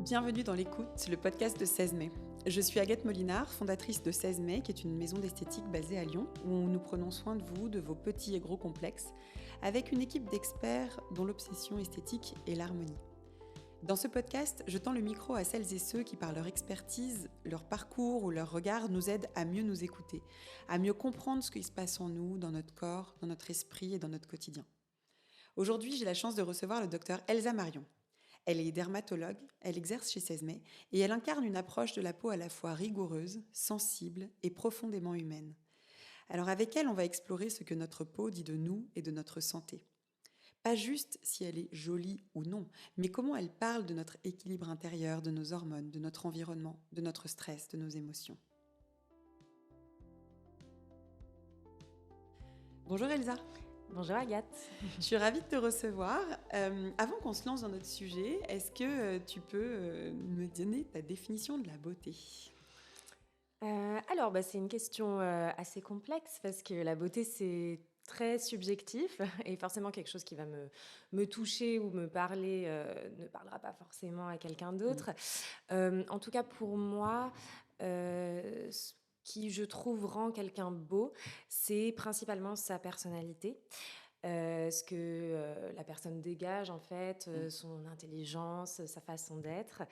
Bienvenue dans l'écoute, le podcast de 16 mai. Je suis Agathe Molinard, fondatrice de 16 mai, qui est une maison d'esthétique basée à Lyon, où nous prenons soin de vous, de vos petits et gros complexes, avec une équipe d'experts dont l'obsession esthétique est l'harmonie. Dans ce podcast, je tends le micro à celles et ceux qui, par leur expertise, leur parcours ou leur regard, nous aident à mieux nous écouter, à mieux comprendre ce qui se passe en nous, dans notre corps, dans notre esprit et dans notre quotidien. Aujourd'hui, j'ai la chance de recevoir le docteur Elsa Marion. Elle est dermatologue, elle exerce chez 16 mai et elle incarne une approche de la peau à la fois rigoureuse, sensible et profondément humaine. Alors avec elle, on va explorer ce que notre peau dit de nous et de notre santé. Pas juste si elle est jolie ou non, mais comment elle parle de notre équilibre intérieur, de nos hormones, de notre environnement, de notre stress, de nos émotions. Bonjour Elsa. Bonjour Agathe. Je suis ravie de te recevoir. Avant qu'on se lance dans notre sujet, est-ce que tu peux me donner ta définition de la beauté ? Alors, c'est une question assez complexe parce que la beauté, c'est très subjectif et forcément quelque chose qui va me toucher ou me parler ne parlera pas forcément à quelqu'un d'autre. En tout cas, pour moi, ce qui, je trouve, rend quelqu'un beau, c'est principalement sa personnalité. Ce que la personne dégage, en fait, son intelligence, sa façon d'être.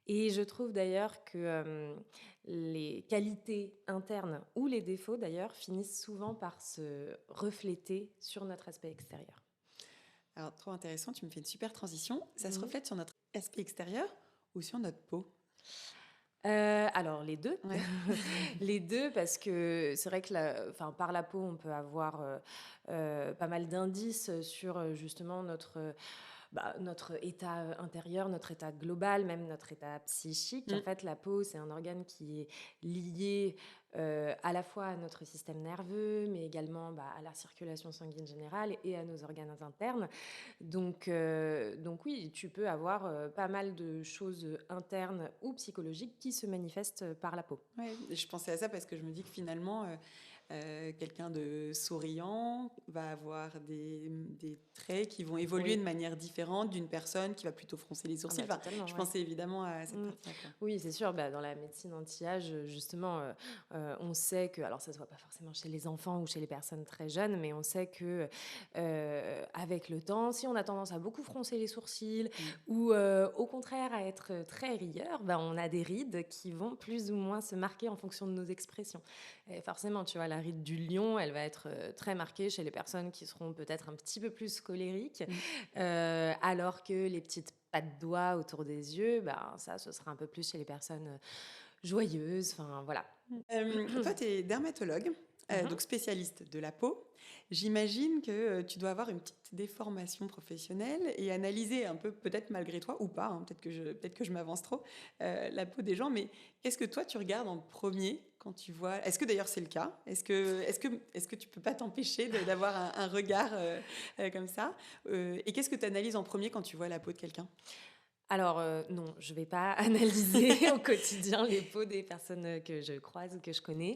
Et je trouve d'ailleurs que les qualités internes ou les défauts d'ailleurs finissent souvent par se refléter sur notre aspect extérieur. Alors, trop intéressant, tu me fais une super transition. Ça se reflète sur notre aspect extérieur ou sur notre peau ? Alors les deux, Ouais. les deux parce que c'est vrai que par la peau on peut avoir pas mal d'indices sur justement notre état intérieur, notre état global, même notre état psychique. En fait, la peau, c'est un organe qui est lié à la fois à notre système nerveux, mais également à la circulation sanguine générale et à nos organes internes. Donc oui, tu peux avoir pas mal de choses internes ou psychologiques qui se manifestent par la peau. Ouais, je pensais à ça parce que je me dis que finalement, quelqu'un de souriant va avoir des traits qui vont évoluer de manière différente d'une personne qui va plutôt froncer les sourcils. Totalement, Je ouais. pensais évidemment à cette partie-là. Oui, c'est sûr. Dans la médecine anti-âge, justement, on sait que, alors ça se voit pas forcément chez les enfants ou chez les personnes très jeunes, mais on sait que avec le temps, si on a tendance à beaucoup froncer les sourcils ou au contraire à être très rieur, on a des rides qui vont plus ou moins se marquer en fonction de nos expressions. Et forcément, tu vois, la ride du lion, elle va être très marquée chez les personnes qui seront peut-être un petit peu plus colériques, alors que les petites pas de doigts autour des yeux, ça, ce sera un peu plus chez les personnes joyeuses. Enfin, voilà. Toi, tu es dermatologue, donc spécialiste de la peau. J'imagine que tu dois avoir une petite déformation professionnelle et analyser un peu, peut-être malgré toi, ou pas, peut-être que je m'avance trop, la peau des gens. Mais qu'est-ce que toi, tu regardes en premier quand tu vois... Est-ce que d'ailleurs c'est le cas ? Est-ce que tu peux pas t'empêcher d'avoir un regard comme ça ? Et qu'est-ce que tu analyses en premier quand tu vois la peau de quelqu'un ? Alors non, je ne vais pas analyser au quotidien les peaux des personnes que je croise ou que je connais.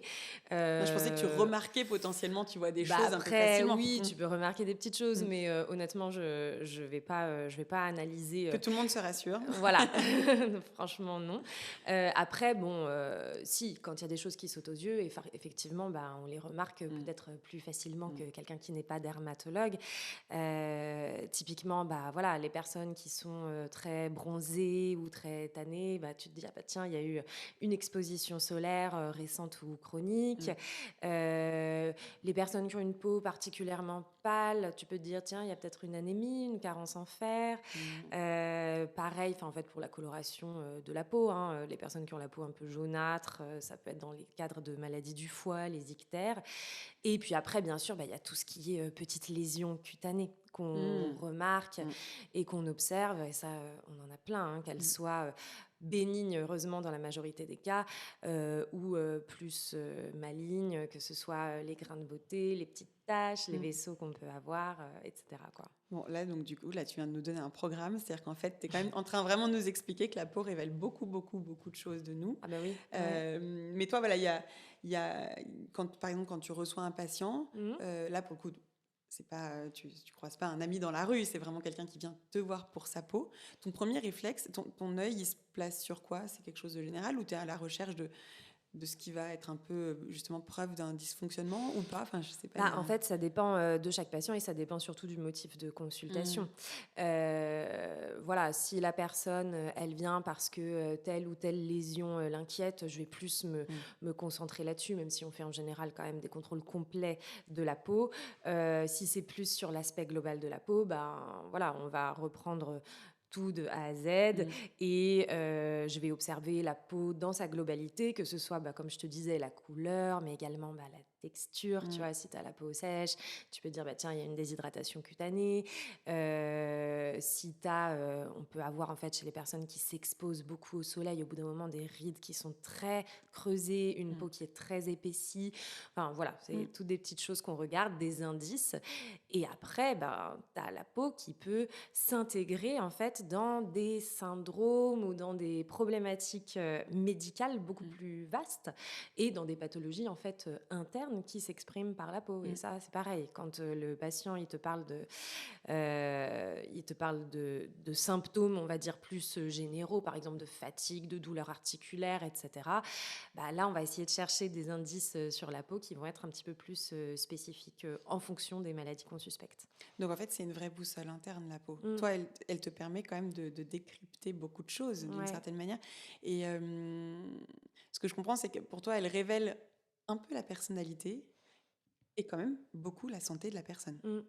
Non, je pensais que tu remarquais potentiellement, tu vois des choses un peu facilement. Oui, tu peux remarquer des petites choses, mais honnêtement, je vais pas analyser. Que tout le monde se rassure. Voilà, franchement non. Après, si, quand il y a des choses qui sautent aux yeux, effectivement, on les remarque peut-être plus facilement que quelqu'un qui n'est pas dermatologue. Typiquement, voilà, les personnes qui sont très bronzées ou très tannées, tu te dis, tiens, il y a eu une exposition solaire récente ou chronique. Les personnes qui ont une peau particulièrement pâle, tu peux te dire, tiens, il y a peut-être une anémie, une carence en fer. Pareil, en fait, pour la coloration de la peau, les personnes qui ont la peau un peu jaunâtre, ça peut être dans les cadres de maladies du foie, les ictères. Et puis après, bien sûr, il y a tout ce qui est petites lésions cutanées qu'on remarque et qu'on observe. Et ça, on en a plein, qu'elles soient bénignes, heureusement, dans la majorité des cas, ou plus malignes, que ce soit les grains de beauté, les petites taches, les vaisseaux qu'on peut avoir, etc. quoi. Bon, là, donc, du coup, là, tu viens de nous donner un programme. C'est-à-dire qu'en fait, tu es quand même en train vraiment de nous expliquer que la peau révèle beaucoup, beaucoup, beaucoup de choses de nous. Ah oui. Mais toi, voilà, il y a par exemple, quand tu reçois un patient, là, pour le coup, c'est pas, tu croises pas un ami dans la rue, c'est vraiment quelqu'un qui vient te voir pour sa peau. Ton premier réflexe, ton œil, il se place sur quoi? C'est quelque chose de général ou tu es à la recherche de ce qui va être un peu, justement, preuve d'un dysfonctionnement ou pas? Enfin, je sais pas, il y Bah, en a... fait, ça dépend de chaque patient et ça dépend surtout du motif de consultation. Mmh. Voilà, si la personne, elle vient parce que telle ou telle lésion l'inquiète, je vais plus Mmh. me concentrer là-dessus, même si on fait en général quand même des contrôles complets de la peau. Si c'est plus sur l'aspect global de la peau, ben voilà, on va reprendre tout de A à Z Mmh. et je vais observer la peau dans sa globalité, que ce soit, bah, comme je te disais, la couleur, mais également bah, la texture. Tu Mmh. vois, si tu as la peau sèche, tu peux dire, bah, tiens, il y a une déshydratation cutanée. Si tu as, on peut avoir en fait chez les personnes qui s'exposent beaucoup au soleil, au bout d'un moment, des rides qui sont très creusées, une Mmh. peau qui est très épaissie. Enfin voilà, c'est Mmh. toutes des petites choses qu'on regarde, des indices. Et après, ben, tu as la peau qui peut s'intégrer en fait dans des syndromes ou dans des problématiques médicales beaucoup Mmh. plus vastes et dans des pathologies en fait internes qui s'expriment par la peau. Et Mmh. ça, c'est pareil. Quand le patient il te parle de symptômes, on va dire plus généraux, par exemple de fatigue, de douleurs articulaires, etc. Bah, là, on va essayer de chercher des indices sur la peau qui vont être un petit peu plus spécifiques en fonction des maladies qu'on suspecte. Donc en fait, c'est une vraie boussole interne, la peau. Mm. Toi, elle te permet quand même de décrypter beaucoup de choses d'une Ouais. certaine manière. Et ce que je comprends, c'est que pour toi, elle révèle un peu la personnalité et quand même beaucoup la santé de la personne. Mm.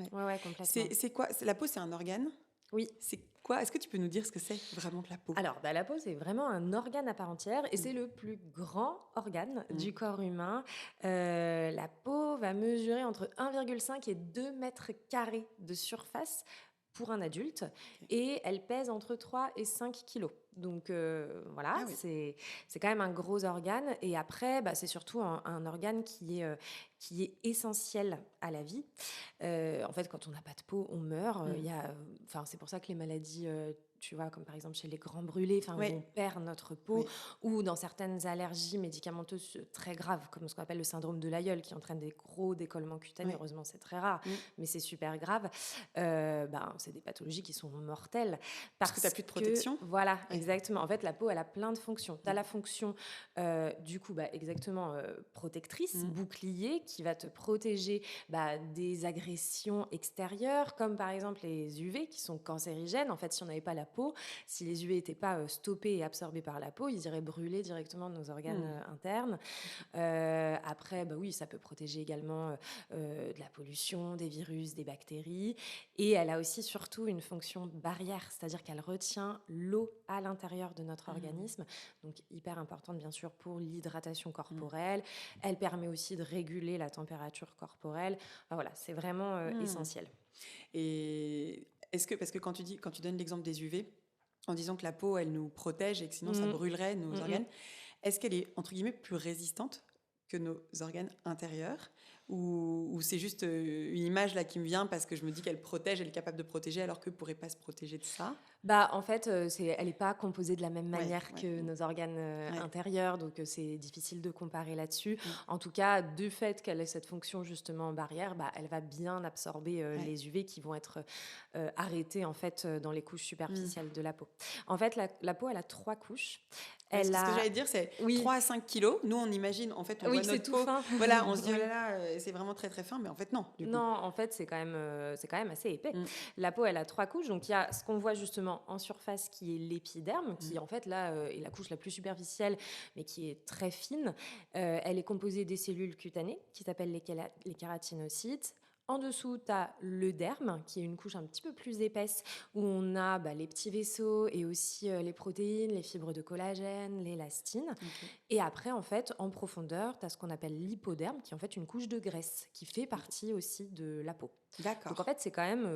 Ouais. Ouais, complètement. C'est quoi? La peau, c'est un organe? Oui. C'est quoi? Est-ce que tu peux nous dire ce que c'est vraiment que la peau? Alors, bah, la peau, c'est vraiment un organe à part entière et Mm. c'est le plus grand organe Mm. du corps humain. La peau va mesurer entre 1,5 et 2 mètres carrés de surface pour un adulte Ok. et elle pèse entre 3 et 5 kilos. Donc voilà, Ah oui. c'est quand même un gros organe. Et après, bah, c'est surtout un organe qui est essentiel à la vie. En fait, quand on n'a pas de peau, on meurt. Mm. Enfin, c'est pour ça que les maladies, tu vois, comme par exemple chez les grands brûlés, où Oui. on perd notre peau, Oui. ou dans certaines allergies médicamenteuses très graves, comme ce qu'on appelle le syndrome de l'aïeul, qui entraîne des gros décollements cutanés. Oui. Heureusement, c'est très rare, Mm. mais c'est super grave. Ben, c'est des pathologies qui sont mortelles. Parce que tu n'as plus de protection? Voilà, Oui. exactement. En fait, la peau, elle a plein de fonctions. Tu as Mm. la fonction, du coup, bah, exactement, protectrice, Mm. bouclier, qui va te protéger bah, des agressions extérieures, comme par exemple les UV, qui sont cancérigènes. En fait, si on n'avait pas la peau, si les UV n'étaient pas stoppés et absorbés par la peau, ils iraient brûler directement nos organes internes. Après, bah oui, ça peut protéger également de la pollution, des virus, des bactéries. Et elle a aussi surtout une fonction barrière, c'est-à-dire qu'elle retient l'eau à l'intérieur de notre organisme. Donc hyper importante bien sûr pour l'hydratation corporelle. Elle permet aussi de réguler la température corporelle. Enfin, voilà, c'est vraiment essentiel. Et est-ce que, parce que quand tu donnes l'exemple des UV, en disant que la peau, elle nous protège et que sinon ça brûlerait nos organes, est-ce qu'elle est, entre guillemets, plus résistante que nos organes intérieurs ou c'est juste une image là qui me vient parce que je me dis qu'elle protège, elle est capable de protéger alors qu'elle ne pourrait pas se protéger de ça? Bah, en fait, elle n'est pas composée de la même Ouais, manière ouais. que nos organes Ouais. intérieurs, donc c'est difficile de comparer là-dessus. Mm. En tout cas, du fait qu'elle ait cette fonction justement barrière, bah, elle va bien absorber Ouais. les UV qui vont être arrêtés en fait dans les couches superficielles Mm. de la peau. En fait, la peau, elle a 3 couches. Parce Elle que ce que a... j'allais dire, c'est Oui, 3 à 5 kilos. Nous, on imagine, en fait, on oui, voit que c'est notre tout peau. fin. Voilà, on se dit, oh Oui. là là, c'est vraiment très très fin, mais en fait, non, du coup. Non, en fait, c'est quand même assez épais. Mm. La peau, elle a 3 couches. Donc, il y a ce qu'on voit justement en surface qui est l'épiderme, qui en fait, là, est la couche la plus superficielle, mais qui est très fine. Elle est composée des cellules cutanées, qui s'appellent les kératinocytes. En dessous, tu as le derme, qui est une couche un petit peu plus épaisse, où on a bah, les petits vaisseaux et aussi les protéines, les fibres de collagène, l'élastine. Ok. Et après, en fait, en profondeur, tu as ce qu'on appelle l'hypoderme, qui est en fait une couche de graisse, qui fait partie aussi de la peau. D'accord. Donc en fait, c'est quand même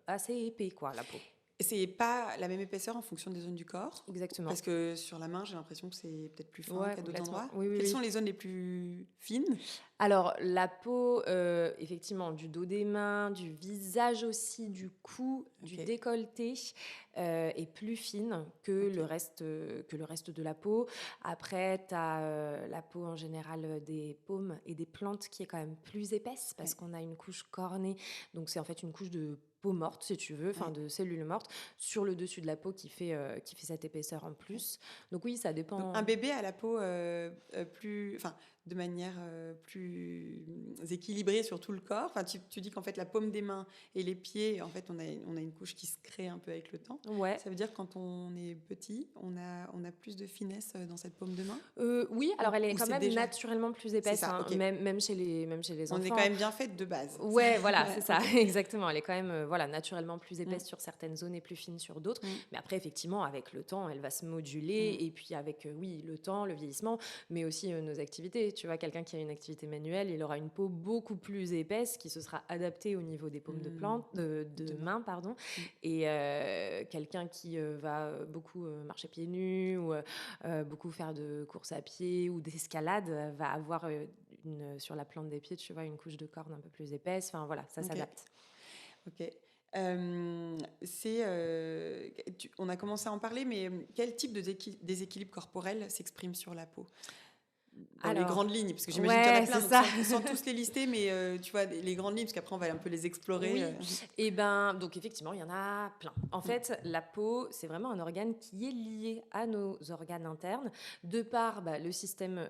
assez épais, quoi, la peau. Et c'est pas la même épaisseur en fonction des zones du corps? Exactement. Parce que sur la main, j'ai l'impression que c'est peut-être plus fin Ouais, qu'à d'autres complètement. endroits. Oui, oui, Quelles oui. sont les zones les plus fines? Alors, la peau, effectivement, du dos des mains, du visage aussi, du cou, du Ok. décolleté, est plus fine que le reste de la peau. Après, tu as la peau en général des paumes et des plantes qui est quand même plus épaisse parce Ouais. qu'on a une couche cornée. Donc, c'est en fait une couche de peau morte, si tu veux, enfin Ouais. de cellules mortes, sur le dessus de la peau qui fait cette épaisseur en Ouais. plus. Donc, oui, ça Donc, un dépend. bébé a la peau plus, enfin, de manière plus équilibrée sur tout le corps. Enfin, tu dis qu'en fait, la paume des mains et les pieds, en fait, on a une couche qui se crée un peu avec le temps. Ouais. Ça veut dire que quand on est petit, on a plus de finesse dans cette paume de main Oui, alors elle est ou quand c'est même déjà... naturellement plus C'est épaisse, ça, hein, ok. même chez les On est quand enfants. même bien faite de base. Ouais, voilà, Ouais, c'est ça, ok. exactement. Elle est quand même, voilà, naturellement plus Mm, épaisse sur certaines zones et plus fine sur d'autres. mm, Mais après, effectivement, avec le temps, elle va se moduler. mm, Et puis avec, oui, le temps, le vieillissement, mais aussi nos activités. Tu vois, quelqu'un qui a une activité manuelle, il aura une peau beaucoup plus épaisse qui se sera adaptée au niveau des paumes mm. de Demain. main, pardon. Mm. Et quelqu'un qui va beaucoup marcher pieds nus ou beaucoup faire de course à pied ou d'escalade va avoir sur la plante des pieds, tu vois, une couche de corne un peu plus épaisse. Enfin, voilà, ça Ok. s'adapte. Ok. On a commencé à en parler, mais quel type de déséquilibre corporel s'exprime sur la peau? Dans les Alors, grandes lignes, parce que j'imagine qu'il y en a ouais, plein, c'est donc ça. sans tous les lister, mais tu vois, les grandes lignes, parce qu'après on va un peu les explorer. Oui, et ben donc effectivement, il y en a plein. En Mm, fait, la peau, c'est vraiment un organe qui est lié à nos organes internes, de par le système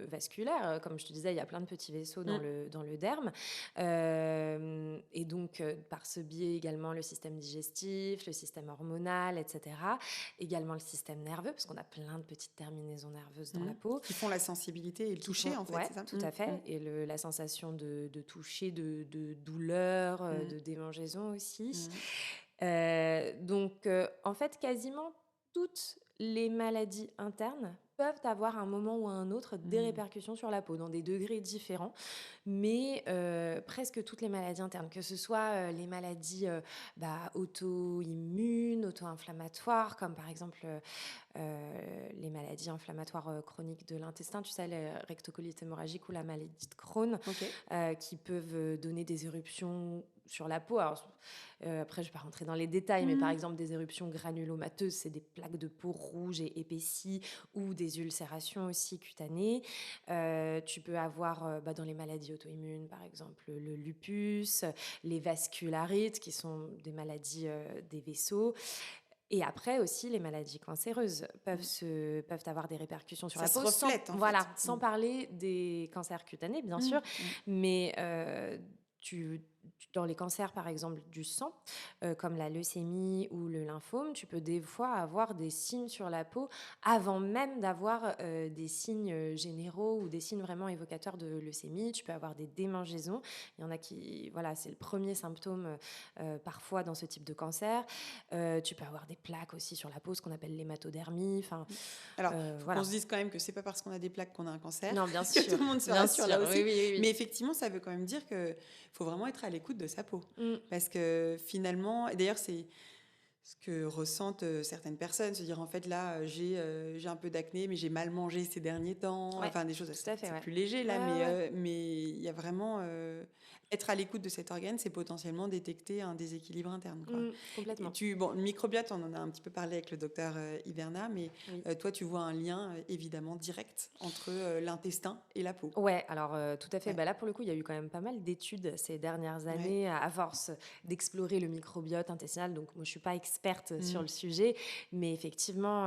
vasculaire. Comme je te disais, il y a plein de petits vaisseaux mm, dans le derme. Et donc, par ce biais également, le système digestif, le système hormonal, etc. Également le système nerveux, parce qu'on a plein de petites terminaisons nerveuses dans mm. la peau. Qui font la sensibilité et le Qui toucher, font, en fait, ouais, c'est ça? tout Mm, à fait. mm, Et la sensation de toucher, de douleur, mm, de démangeaison aussi. mm, Donc, en fait, quasiment toutes les maladies internes peuvent avoir à un moment ou à un autre des mm. répercussions sur la peau, dans des degrés différents, mais presque toutes les maladies internes, que ce soit les maladies auto-immunes, auto-inflammatoires, comme par exemple les maladies inflammatoires chroniques de l'intestin, tu sais, la rectocolite hémorragique ou la maladie de Crohn, Ok. qui peuvent donner des éruptions sur la peau. Alors, après, je ne vais pas rentrer dans les détails, mais par Mm. exemple, des éruptions granulomateuses, c'est des plaques de peau rouges et épaissies, ou des ulcérations aussi cutanées. Tu peux avoir dans les maladies auto-immunes, par exemple, le lupus, les vascularites, qui sont des maladies des vaisseaux. Et après aussi, les maladies cancéreuses peuvent avoir des répercussions sur Ça la se peau, reflète, en fait. voilà, sans parler des cancers cutanés, bien Mm, sûr, mm. mais dans les cancers, par exemple, du sang, comme la leucémie ou le lymphome, tu peux des fois avoir des signes sur la peau avant même d'avoir des signes généraux ou des signes vraiment évocateurs de leucémie. Tu peux avoir des démangeaisons. Il y en a qui, voilà, c'est le premier symptôme parfois dans ce type de cancer. Tu peux avoir des plaques aussi sur la peau, ce qu'on appelle l'hématodermie. Enfin, Alors, il faut qu'on voilà. se dise quand même que c'est pas parce qu'on a des plaques qu'on a un cancer, Non, bien que sûr. tout le monde se Bien rassure sûr. là Oui, aussi. oui, oui, Mais oui. effectivement, ça veut quand même dire qu'il faut vraiment être à l'écoute de sa peau. Mm. Parce que finalement, et d'ailleurs, c'est ce que ressentent certaines personnes, se dire en fait là, j'ai un peu d'acné, mais j'ai mal mangé ces derniers temps. Ouais, Enfin, des choses, tout à fait, c'est ouais. plus léger là, Ouais, ouais, ouais. mais il y a vraiment... être à l'écoute de cet organe, c'est potentiellement détecter un déséquilibre interne, quoi. Et Complètement. bon, le microbiote, on en a un petit peu parlé avec le docteur Hiverna, mais Oui. toi, tu vois un lien évidemment direct entre l'intestin et la peau. Ouais, alors tout à fait. Ouais. Là, pour le coup, il y a eu quand même pas mal d'études ces dernières Ouais. années à force d'explorer le microbiote intestinal. Donc, moi, je suis pas experte sur Mm. le sujet, mais effectivement,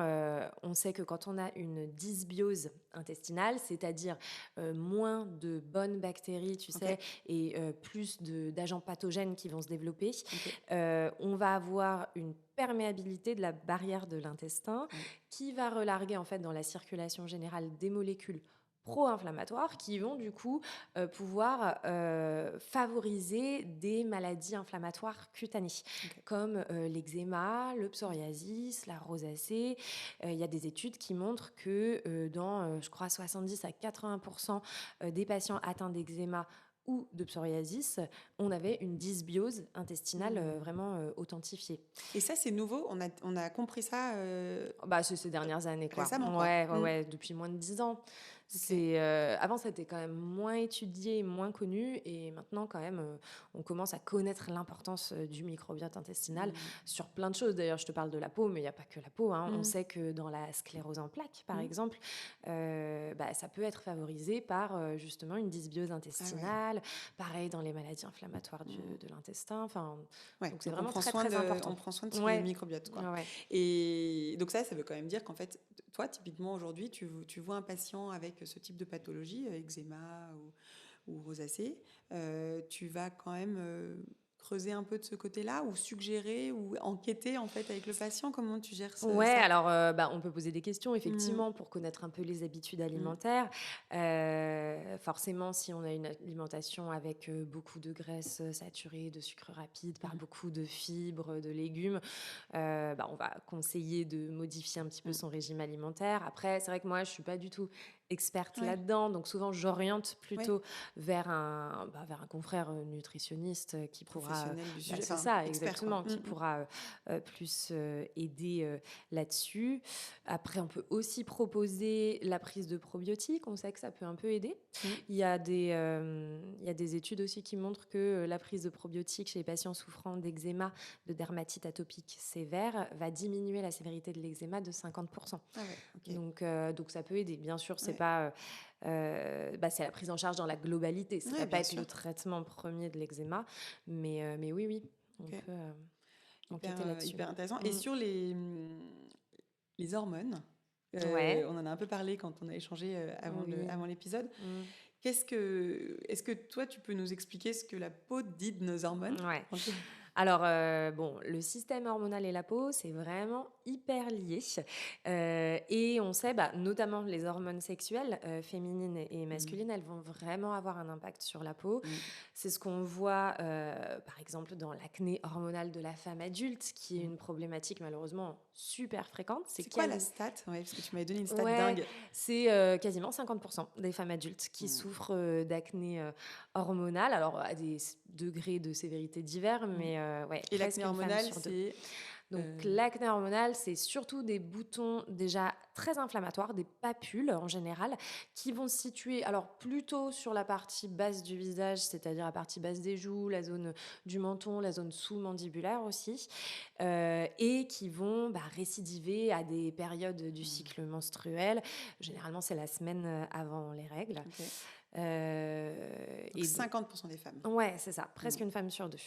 on sait que quand on a une dysbiose intestinale, c'est-à-dire moins de bonnes bactéries, tu Ok. sais, et plus d'agents pathogènes qui vont se développer, Ok. on va avoir une perméabilité de la barrière de l'intestin Ouais. qui va relarguer en fait dans la circulation générale des molécules pro-inflammatoires qui vont du coup pouvoir favoriser des maladies inflammatoires cutanées Ok. comme l'eczéma, le psoriasis, la rosacée. Il y a des études qui montrent que dans, je crois, 70 à 80% des patients atteints d'eczéma ou de psoriasis, on avait une dysbiose intestinale Mm. vraiment authentifiée. Et ça, c'est nouveau. On a compris ça C'est ces dernières années, quoi. récemment, quoi. Ouais, Mm. ouais, depuis moins de 10 ans. Avant, c'était quand même moins étudié, moins connu, et maintenant, quand même, on commence à connaître l'importance du microbiote intestinal sur plein de choses. D'ailleurs, je te parle de la peau, mais il n'y a pas que la peau, hein. On sait que dans la sclérose en plaques, par exemple, ça peut être favorisé par justement une dysbiose intestinale. Pareil dans les maladies inflammatoires de l'intestin. Donc c'est vraiment très, très important. On prend soin de ce microbiote, quoi. Ouais. Et donc ça veut quand même dire qu'en fait, toi, typiquement, aujourd'hui, tu vois un patient avec ce type de pathologie, eczéma ou rosacée, tu vas quand même creuser un peu de ce côté-là, ou suggérer, ou enquêter en fait avec le patient. Comment tu gères ça? Alors on peut poser des questions effectivement pour connaître un peu les habitudes alimentaires. Forcément, si on a une alimentation avec beaucoup de graisses saturées, de sucre rapide, par beaucoup de fibres, de légumes, on va conseiller de modifier un petit peu son régime alimentaire. Après, c'est vrai que moi, je suis pas du tout experte là-dedans, donc souvent j'oriente plutôt vers un confrère nutritionniste qui pourra du sujet, c'est ça, expert, exactement, quoi. qui pourra plus aider là-dessus. Après, on peut aussi proposer la prise de probiotiques. On sait que ça peut un peu aider. Il y a des études aussi qui montrent que la prise de probiotiques chez les patients souffrant d'eczéma, de dermatite atopique sévère, va diminuer la sévérité de l'eczéma de 50%. Donc ça peut aider. Bien sûr, c'est pas... c'est la prise en charge dans la globalité. Ça ne va pas être le traitement premier de l'eczéma. Mais oui, on peut enquêter là-dessus. Hyper intéressant. Et sur les hormones, on en a un peu parlé quand on a échangé avant l'épisode. Est-ce que toi, tu peux nous expliquer ce que la peau dit de nos hormones? Alors, le système hormonal et la peau, c'est vraiment hyper lié. Et on sait, notamment les hormones sexuelles, féminines et masculines, elles vont vraiment avoir un impact sur la peau. C'est ce qu'on voit, par exemple, dans l'acné hormonale de la femme adulte, qui est une problématique malheureusement super fréquente. C'est quoi la stat? Parce que tu m'avais donné une stat dingue. C'est quasiment 50% des femmes adultes qui souffrent d'acné hormonale, alors à des degrés de sévérité divers, mais et l'acné hormonale, c'est... Donc l'acné hormonal, c'est surtout des boutons déjà très inflammatoires, des papules en général, qui vont se situer alors plutôt sur la partie basse du visage, c'est-à-dire la partie basse des joues, la zone du menton, la zone sous-mandibulaire aussi, et qui vont récidiver à des périodes du cycle menstruel. Généralement, c'est la semaine avant les règles. Donc 50% des femmes. Ouais, c'est ça, presque une femme sur deux.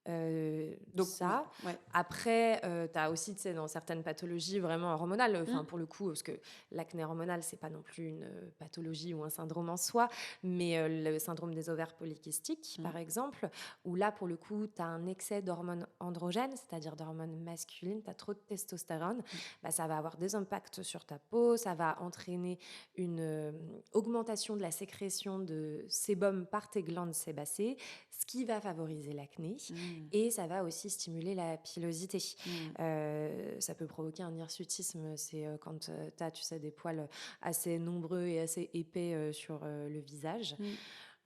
Donc ça. Après, tu as aussi, tu sais, dans certaines pathologies vraiment hormonales, pour le coup, parce que l'acné hormonal, c'est pas non plus une pathologie ou un syndrome en soi, mais le syndrome des ovaires polykystiques, par exemple, où là, pour le coup, tu as un excès d'hormones androgènes, c'est-à-dire d'hormones masculines, tu as trop de testostérone, ça va avoir des impacts sur ta peau, ça va entraîner une augmentation de la sécrétion de sébum par tes glandes sébacées, ce qui va favoriser l'acné. Et ça va aussi stimuler la pilosité. Ça peut provoquer un hirsutisme, c'est quand tu as, tu sais, des poils assez nombreux et assez épais sur le visage.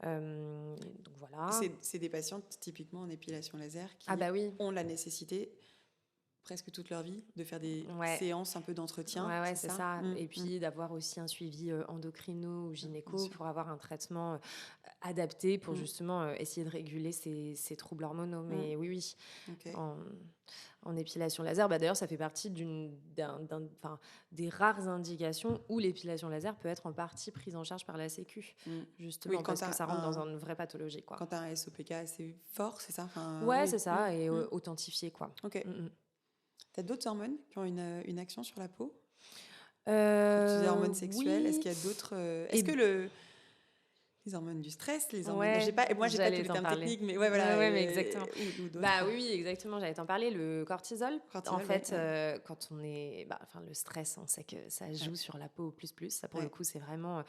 Donc voilà. C'est des patientes typiquement en épilation laser qui ont la nécessité presque toute leur vie de faire des séances un peu d'entretien. C'est ça. Et puis d'avoir aussi un suivi endocrino ou gynéco pour avoir un traitement adapté pour justement essayer de réguler ces troubles hormonaux. Mais oui. En épilation laser, d'ailleurs, ça fait partie des rares indications où l'épilation laser peut être en partie prise en charge par la Sécu, justement, parce que ça rentre dans une vraie pathologie, quoi. Quand tu as un SOPK assez fort, c'est ça? C'est ça, et authentifié, quoi. T'as d'autres hormones qui ont une action sur la peau? Tu disais hormones sexuelles, est-ce qu'il y a d'autres... Est-ce que les hormones du stress, les hormones... J'ai pas tous les termes techniques, mais mais exactement. Oui, exactement, j'allais t'en parler. Le cortisol, en fait, quand on est... le stress, on sait que ça joue sur la peau plus. Ça, pour le coup, c'est vraiment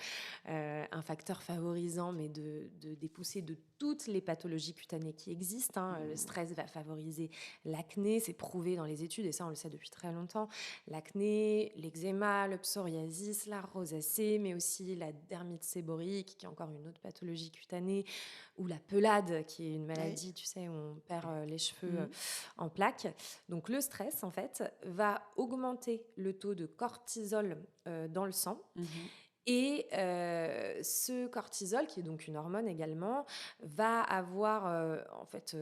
un facteur favorisant, mais de dépousser de toutes les pathologies cutanées qui existent. Le stress va favoriser l'acné, c'est prouvé dans les études, et ça, on le sait depuis très longtemps. L'acné, l'eczéma, le psoriasis, la rosacée, mais aussi la dermite séborique, qui est encore une autre pathologie cutanée, ou la pelade, qui est une maladie, tu sais, où on perd les cheveux en plaques. Donc le stress, en fait, va augmenter le taux de cortisol dans le sang. Et ce cortisol, qui est donc une hormone également, va avoir en fait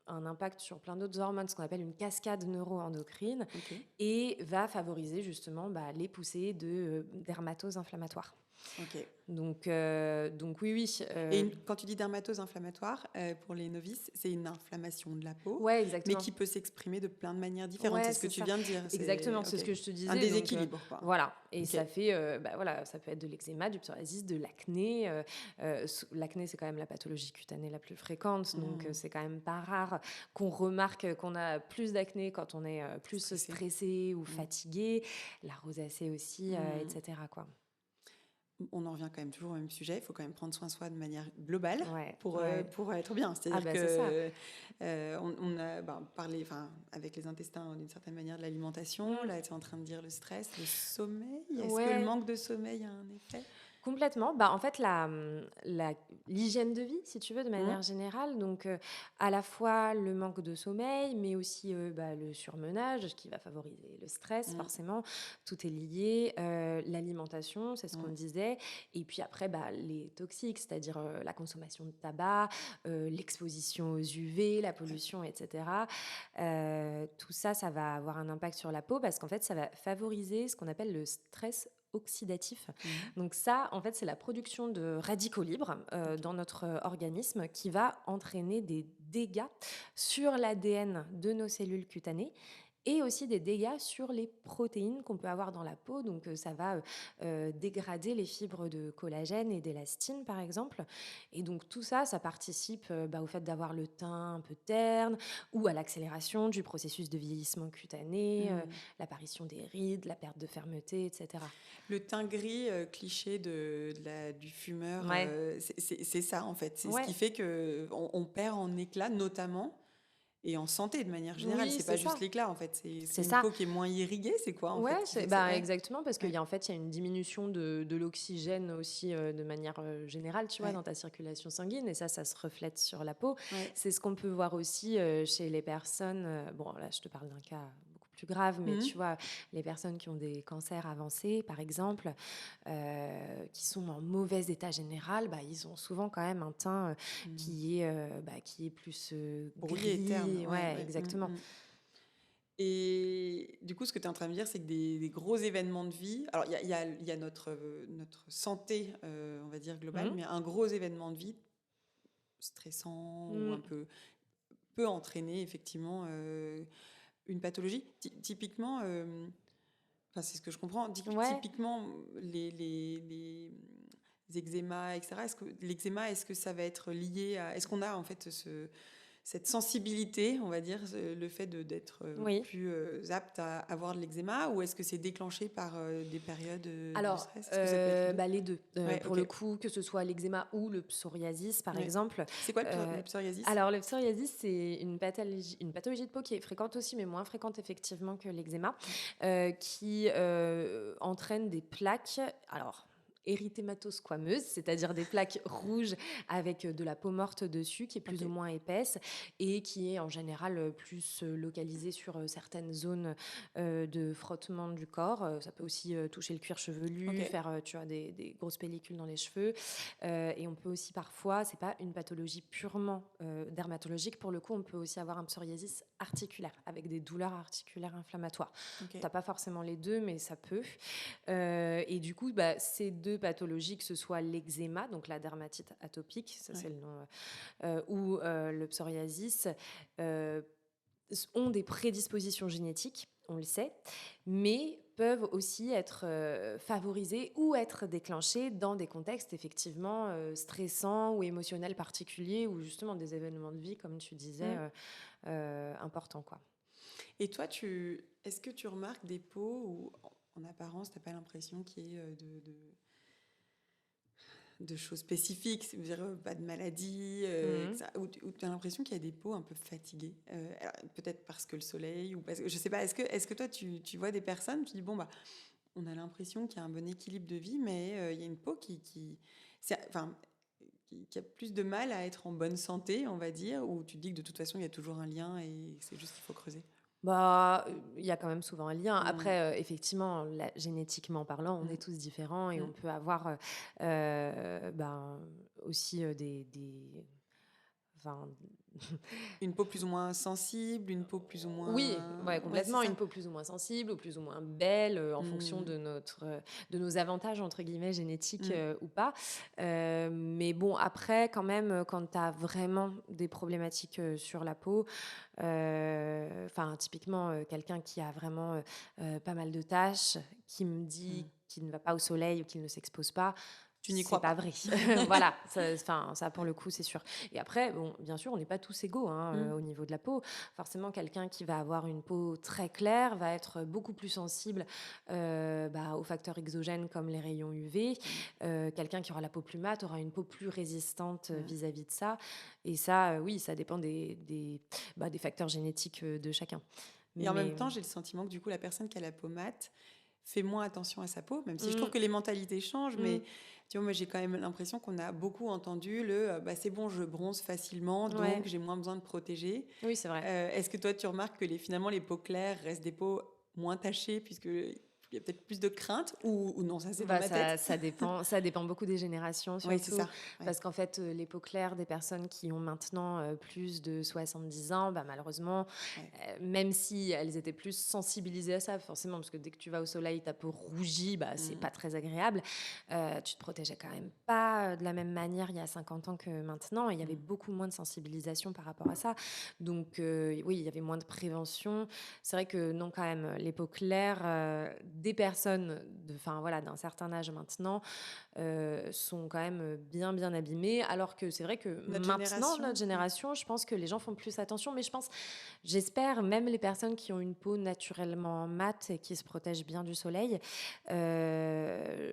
un impact sur plein d'autres hormones, ce qu'on appelle une cascade neuroendocrine, Ok. et va favoriser justement les poussées de dermatose inflammatoire. Ok. Donc oui, oui. Et quand tu dis dermatose inflammatoire, pour les novices, c'est une inflammation de la peau, Ouais, mais exactement. qui peut s'exprimer de plein de manières différentes. Ouais, C'est ce que c'est tu ça. viens de dire. Exactement, c'est ce Ok. que je te Un disais. Donc, déséquilibre, quoi. voilà. Et Ok. ça fait, voilà, ça peut être de l'eczéma, du psoriasis, de l'acné. L'acné, c'est quand même la pathologie cutanée la plus fréquente. Donc, Mmh. c'est quand même pas rare qu'on remarque qu'on a plus d'acné quand on est plus Stressé. stressé ou Mmh. fatigué. La rosacée aussi, Mmh. etc., quoi. On en revient quand même toujours au même sujet. Il faut quand même prendre soin de soi de manière globale Ouais, pour, ouais. pour être bien. Ah C'est-à-dire bah, c'est ça. que on a parlé, avec les intestins, d'une certaine manière, de l'alimentation. Mm. Là, tu es en train de dire le stress, le sommeil. Est-ce que le Ouais. manque de sommeil a un effet? Complètement. En fait, l'hygiène de vie, si tu veux, de Mmh. manière générale, donc à la fois le manque de sommeil, mais aussi le surmenage qui va favoriser le stress, Mmh. forcément. Tout est lié. L'alimentation, c'est ce qu'on Mmh. disait. Et puis après, les toxiques, c'est-à-dire la consommation de tabac, l'exposition aux UV, la pollution, etc. Tout ça, ça va avoir un impact sur la peau parce qu'en fait, ça va favoriser ce qu'on appelle le stress oxydatif. Mmh. Donc ça, en fait, c'est la production de radicaux libres Ok. dans notre organisme qui va entraîner des dégâts sur l'ADN de nos cellules cutanées et aussi des dégâts sur les protéines qu'on peut avoir dans la peau. Donc, ça va dégrader les fibres de collagène et d'élastine, par exemple. Et donc, tout ça, ça participe au fait d'avoir le teint un peu terne ou à l'accélération du processus de vieillissement cutané, Mmh. l'apparition des rides, la perte de fermeté, etc. Le teint gris, cliché du fumeur, Ouais, c'est ça en fait. C'est ce qui ouais. fait qu'on perd en éclat, notamment, et en santé de manière générale. Oui, C'est c'est pas juste ça. l'éclat en fait. C'est C'est une ça. peau qui est moins irriguée. C'est quoi en Ouais, fait qui fait que ça. Ouais. exactement, parce qu'il Ouais. y a, en fait, il y a une diminution de l'oxygène aussi de manière générale, tu vois, Ouais. dans ta circulation sanguine, et ça se reflète sur la peau. Ouais. C'est ce qu'on peut voir aussi chez les personnes, bon, là, je te parle d'un cas beaucoup plus grave, mais Mhm. tu vois, les personnes qui ont des cancers avancés, par exemple, qui sont en mauvais état général, ils ont souvent quand même un teint Mhm. qui est plus Brouillé, terne. gris, Ouais. ouais, Ouais. exactement. Et du coup, ce que tu es en train de me dire, c'est que des gros événements de vie. Alors, il y a notre santé, on va dire globale, Mhm. mais un gros événement de vie stressant ou un Mm. peu peut entraîner effectivement une pathologie. Typiquement, c'est ce que je comprends. Ouais. Typiquement, les eczémas, etc. L'eczéma, est-ce que ça va être lié à... Est-ce qu'on a en fait cette sensibilité, on va dire, le fait d'être Oui. plus apte à avoir de l'eczéma, ou est-ce que c'est déclenché par des périodes de Alors, stress? Est-ce que ça peut être les deux? les 2. Ouais, Pour ok. le coup, que ce soit l'eczéma ou le psoriasis, par Ouais. exemple. C'est quoi Heu, le psoriasis? alors le psoriasis, c'est une pathologie de peau qui est fréquente aussi, mais moins fréquente effectivement que l'eczéma, qui entraîne des plaques, alors érythématosquameuses, c'est-à-dire des plaques rouges avec de la peau morte dessus, qui est plus ou Ok. moins épaisse et qui est en général plus localisée sur certaines zones de frottement du corps. Ça peut aussi toucher le cuir chevelu, Ok. faire tu vois, des grosses pellicules dans les cheveux. Et on peut aussi parfois, c'est pas une pathologie purement dermatologique, pour le coup, on peut aussi avoir un psoriasis articulaire avec des douleurs articulaires inflammatoires. Ok. T'as pas forcément les deux, mais ça peut. Et du coup, ces deux pathologies, que ce soit l'eczéma, donc la dermatite atopique, ça c'est Ouais. le nom, ou le psoriasis, euh, ont des prédispositions génétiques, on le sait, mais peuvent aussi être favorisées ou être déclenchées dans des contextes effectivement stressants ou émotionnels particuliers, ou justement des événements de vie, comme tu disais, Mm. importants, quoi. Et toi, est-ce que tu remarques des peaux où, en apparence, tu n'as pas l'impression qu'il y ait de choses spécifiques, c'est-à-dire pas de maladie, Mhm. où tu as l'impression qu'il y a des peaux un peu fatiguées, alors, peut-être parce que le soleil, ou parce que, je sais pas, est-ce que toi, tu vois des personnes, tu dis, bon, on a l'impression qu'il y a un bon équilibre de vie, mais il y a une peau qui a plus de mal à être en bonne santé, on va dire, ou tu te dis que de toute façon, il y a toujours un lien et c'est juste qu'il faut creuser? Bah, il y a quand même souvent un lien. Mmh. Après, effectivement, génétiquement parlant, on Mmh. est tous différents et Mmh. on peut avoir, ben, aussi, des enfin, Une peau plus ou moins sensible, une peau plus ou oui, moins ouais, ouais, c'est complètement. ça? Une peau plus ou moins sensible ou plus ou moins belle, en fonction Mmh. de nos «avantages» entre guillemets génétiques, Mmh. ou pas. Mais bon, après quand même, quand tu as vraiment des problématiques, sur la peau, enfin typiquement, quelqu'un qui a vraiment, pas mal de taches, qui me Mmh. dit qu'il ne va pas au soleil ou qu'il ne s'expose pas, Tu n'y c'est crois pas pas? vrai. Voilà, ça pour le coup, c'est sûr. Et après, bon, bien sûr, on n'est pas tous égaux, hein, Mmh. au niveau de la peau. Forcément, quelqu'un qui va avoir une peau très claire va être beaucoup plus sensible, bah, aux facteurs exogènes comme les rayons UV. Mmh. Quelqu'un qui aura la peau plus mate aura une peau plus résistante, Mmh. vis-à-vis de ça. Et ça, oui, ça dépend des facteurs génétiques, de chacun. Et en même Mais temps, j'ai le sentiment que du coup, la personne qui a la peau mate fait moins attention à sa peau, même si je trouve mmh, que les mentalités changent, mmh, mais tu vois, moi j'ai quand même l'impression qu'on a beaucoup entendu le bah, c'est bon, je bronze facilement, ouais, donc j'ai moins besoin de protéger. oui, c'est vrai. Est-ce que toi tu remarques que finalement les peaux claires restent des peaux moins tachées, puisque il y a peut-être plus de crainte, ou non, ça c'est dans Bah, ma tête? ça dépend beaucoup des générations Oui, c'est surtout, ça. Ouais. parce qu'en fait, les peaux claires des personnes qui ont maintenant, plus de 70 ans, bah, malheureusement, Ouais. même si elles étaient plus sensibilisées à ça, forcément, parce que dès que tu vas au soleil, ta peau rougit, bah, c'est Mm. pas très agréable. Tu te protégeais quand même pas, de la même manière il y a 50 ans que maintenant et il y avait Mm. beaucoup moins de sensibilisation par rapport à ça. Donc oui, il y avait moins de prévention. C'est vrai que non, quand même, les peaux claires, des personnes enfin voilà, d'un certain âge maintenant, sont quand même bien, bien abîmées. Alors que c'est vrai que Notre maintenant, notre génération. Mm. génération, je pense que les gens font plus attention. Mais j'espère, même les personnes qui ont une peau naturellement mate et qui se protègent bien du soleil,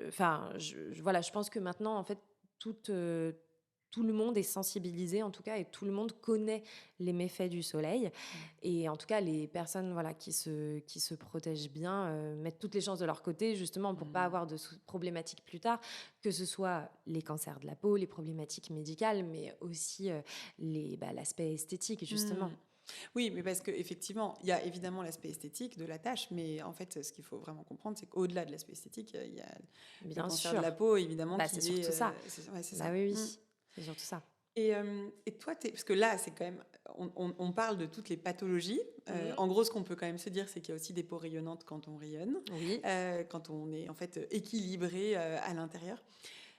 enfin, voilà, je pense que maintenant, en fait, toute, tout le monde est sensibilisé, en tout cas, et tout le monde connaît les méfaits du soleil. Mm. Et en tout cas, les personnes voilà, qui se protègent bien mettent toutes les chances de leur côté, justement, pour pas Mm. avoir de problématiques plus tard, que ce soit les cancers de la peau, les problématiques médicales, mais aussi l'aspect esthétique, justement. Mm. Oui, mais parce qu'effectivement, il y a évidemment l'aspect esthétique de la tâche, mais en fait, ce qu'il faut vraiment comprendre, c'est qu'au-delà de l'aspect esthétique, il y a le Bien cancer de la sûr. peau, évidemment, Bah, c'est qui est... surtout ça. ouais, c'est Bah ça. oui, Mm. oui. C'est surtout ça. Et toi, parce que là, c'est quand même... On parle de toutes les pathologies. Mhm. En gros, ce qu'on peut quand même se dire, c'est qu'il y a aussi des peaux rayonnantes quand on rayonne, Oui. quand on est en fait équilibré à l'intérieur.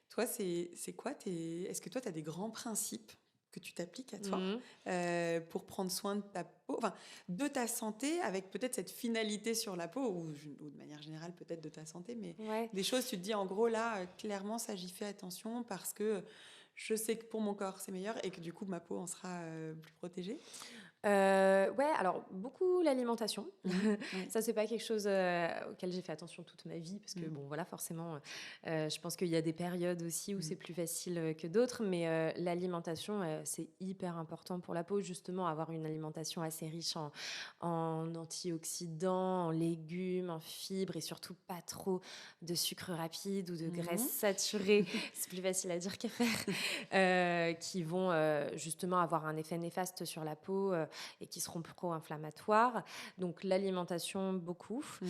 Toi, c'est quoi est-ce que toi, tu as des grands principes que tu t'appliques à toi Mhm. pour prendre soin de ta peau, enfin, de ta santé, avec peut-être cette finalité sur la peau, ou de manière générale peut-être de ta santé, mais Ouais. des choses, tu te dis en gros là, clairement, ça j'y fais attention parce que je sais que pour mon corps c'est meilleur et que du coup ma peau en sera plus protégée. Ouais, alors beaucoup l'alimentation. Mhm. Oui. Ça, c'est pas quelque chose, auquel j'ai fait attention toute ma vie parce que Mm. bon, voilà, forcément, je pense qu'il y a des périodes aussi où Mm. c'est plus facile, que d'autres, mais l'alimentation, c'est hyper important pour la peau, justement, avoir une alimentation assez riche en antioxydants, en légumes, en fibres et surtout pas trop de sucre rapide ou de graisses Mhm. saturées. C'est plus facile à dire qu'à faire. Qui vont, justement avoir un effet néfaste sur la peau, et qui seront pro-inflammatoires. Donc l'alimentation, beaucoup. Mm.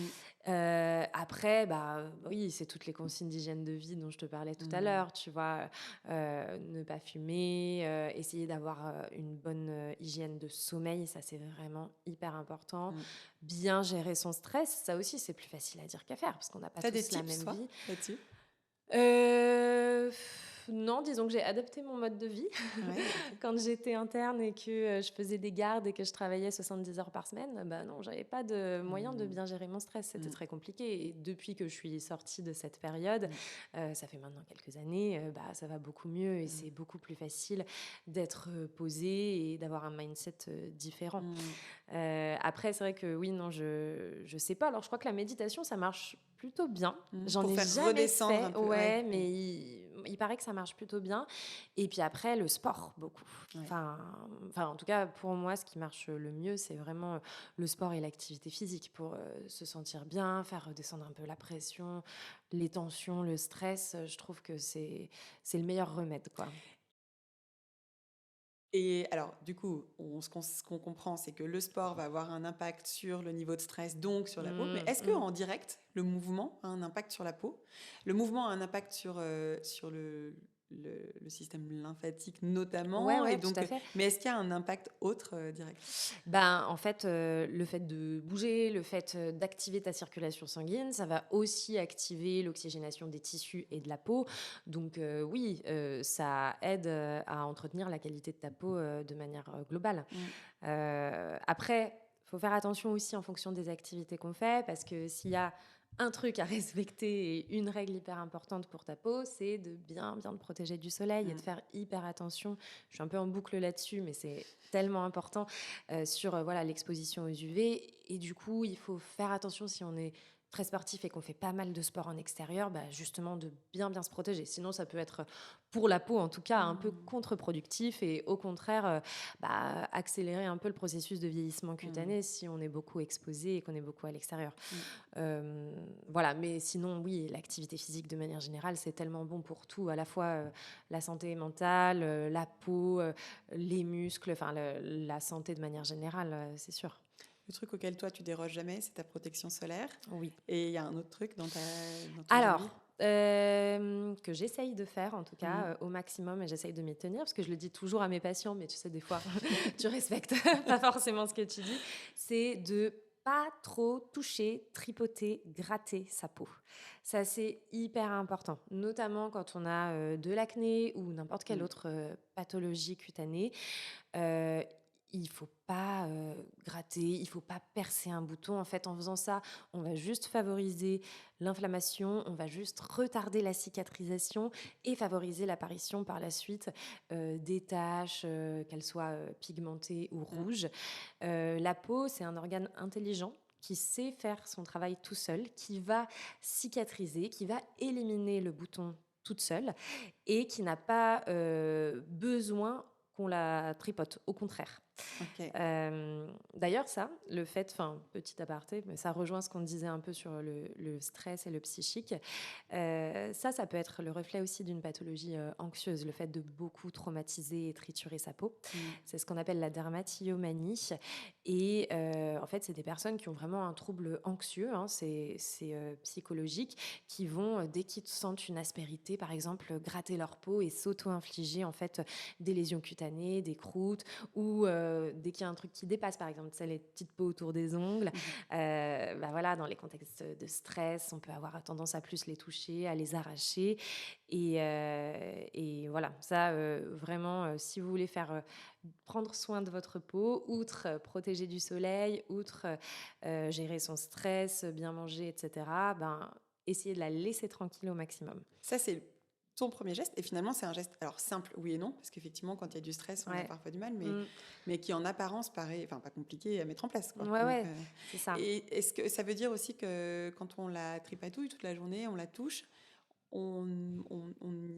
Après, bah, oui, c'est toutes les consignes d'hygiène de vie dont je te parlais tout à Mm. l'heure, tu vois? Ne pas fumer, essayer d'avoir, une bonne, hygiène de sommeil, ça, c'est vraiment hyper important. Mm. Bien gérer son stress, ça aussi, c'est plus facile à dire qu'à faire parce qu'on n'a pas T'as des tous la tips même toi vie. là-dessus? Heu, non, disons que j'ai adapté mon mode de vie. Ouais, ok. Quand j'étais interne et que, je faisais des gardes et que je travaillais 70 heures par semaine, bah, non, j'avais pas de moyen de Mm. bien gérer mon stress. C'était Mm. très compliqué et depuis que je suis sortie de cette période, Mm. ça fait maintenant quelques années, bah, ça va beaucoup mieux et Mm. c'est beaucoup plus facile d'être, posée et d'avoir un mindset, différent. Mm. Après, c'est vrai que oui, non, je sais pas. Alors, je crois que la méditation, ça marche plutôt bien. J'en Pour ai faire jamais redescendre un fait, peu, ouais. ouais, mais il paraît que ça marche plutôt bien. Et puis après, le sport, beaucoup. Ouais. En tout cas, pour moi, ce qui marche le mieux, c'est vraiment le sport et l'activité physique pour se sentir bien, faire redescendre un peu la pression, les tensions, le stress. Je trouve que c'est le meilleur remède, quoi. Et alors, du coup, ce qu'on comprend, c'est que le sport va avoir un impact sur le niveau de stress, donc sur la peau. Mais est-ce Mmh. qu'en direct, le mouvement a un impact sur la peau? Le mouvement a un impact sur le système lymphatique Ouais, notamment. Et ouais, tout donc, à fait. mais est-ce qu'il y a un impact autre direct? Ben, en fait, le fait de bouger, le fait, d'activer ta circulation sanguine, ça va aussi activer l'oxygénation des tissus et de la peau. Donc, oui, ça aide, à entretenir la qualité de ta peau, de manière, globale. Mm. Après, faut faire attention aussi en fonction des activités qu'on fait, parce que s'il y a un truc à respecter et une règle hyper importante pour ta peau, c'est de bien te protéger du soleil et de Mm. faire hyper attention. Je suis un peu en boucle là-dessus, mais c'est tellement important sur voilà, l'exposition aux UV. Et du coup, il faut faire attention si on est très sportif et qu'on fait pas mal de sport en extérieur, bah, justement de bien se protéger. Sinon, ça peut être, pour la peau en tout cas, un peu Mm. contre-productif et au contraire, bah, accélérer un peu le processus de vieillissement Mm. cutané si on est beaucoup exposé et qu'on est beaucoup à l'extérieur. Mm. Voilà, mais sinon, oui, l'activité physique de manière générale, c'est tellement bon pour tout, à la fois la santé mentale, la peau, les muscles, enfin la santé de manière générale, c'est sûr. Le truc auquel toi, tu déroges jamais, c'est ta protection solaire. Oui. Et il y a un autre truc dans ton vie? Alors, que j'essaye de faire en tout cas Mm. au maximum et j'essaye de m'y tenir parce que je le dis toujours à mes patients, mais tu sais, des fois, tu respectes pas forcément ce que tu dis, c'est de pas trop toucher, tripoter, gratter sa peau. Ça, c'est hyper important, notamment quand on a de l'acné ou n'importe quelle Mm. autre pathologie cutanée. Heu, il faut pas, gratter, il faut pas percer un bouton. En fait, en faisant ça, on va juste favoriser l'inflammation, on va juste retarder la cicatrisation et favoriser l'apparition par la suite, des taches, qu'elles soient, pigmentées ou Mm. rouges. La peau, c'est un organe intelligent qui sait faire son travail tout seul, qui va cicatriser, qui va éliminer le bouton toute seule et qui n'a pas, besoin qu'on la tripote, au contraire. Ok. D'ailleurs ça, le fait enfin, petit aparté, mais ça rejoint ce qu'on disait un peu sur le stress et le psychique. Ça peut être le reflet aussi d'une pathologie, anxieuse, le fait de beaucoup traumatiser et triturer sa peau. Mm. C'est ce qu'on appelle la dermatillomanie et en fait, c'est des personnes qui ont vraiment un trouble anxieux, hein, c'est psychologique, qui vont, dès qu'ils sentent une aspérité, par exemple, gratter leur peau et s'auto-infliger, en fait, des lésions cutanées, des croûtes ou dès qu'il y a un truc qui dépasse, par exemple, tu sais, les petites peaux autour des ongles, Mhm. bah voilà, dans les contextes de stress, on peut avoir tendance à plus les toucher, à les arracher. Et voilà, ça, vraiment, si vous voulez faire prendre soin de votre peau, outre protéger du soleil, outre gérer son stress, bien manger, etc., ben, essayez de la laisser tranquille au maximum. Ça, c'est ton premier geste. Et finalement, c'est un geste, alors simple, oui et non, parce qu'effectivement, quand il y a du stress, on a Ouais. parfois du mal, Mm. mais qui en apparence paraît, enfin, pas compliqué à mettre en place, quoi. Ouais, Donc, ouais, c'est ça. et est-ce que ça veut dire aussi que quand on la tripatouille toute la journée, on la touche, on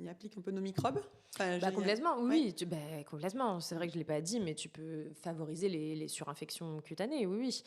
y applique un peu nos microbes? Enfin, je Bah, veux dire, complètement, oui, ouais. oui, bah, complètement. C'est vrai que je ne l'ai pas dit, mais tu peux favoriser les surinfections cutanées, oui, oui.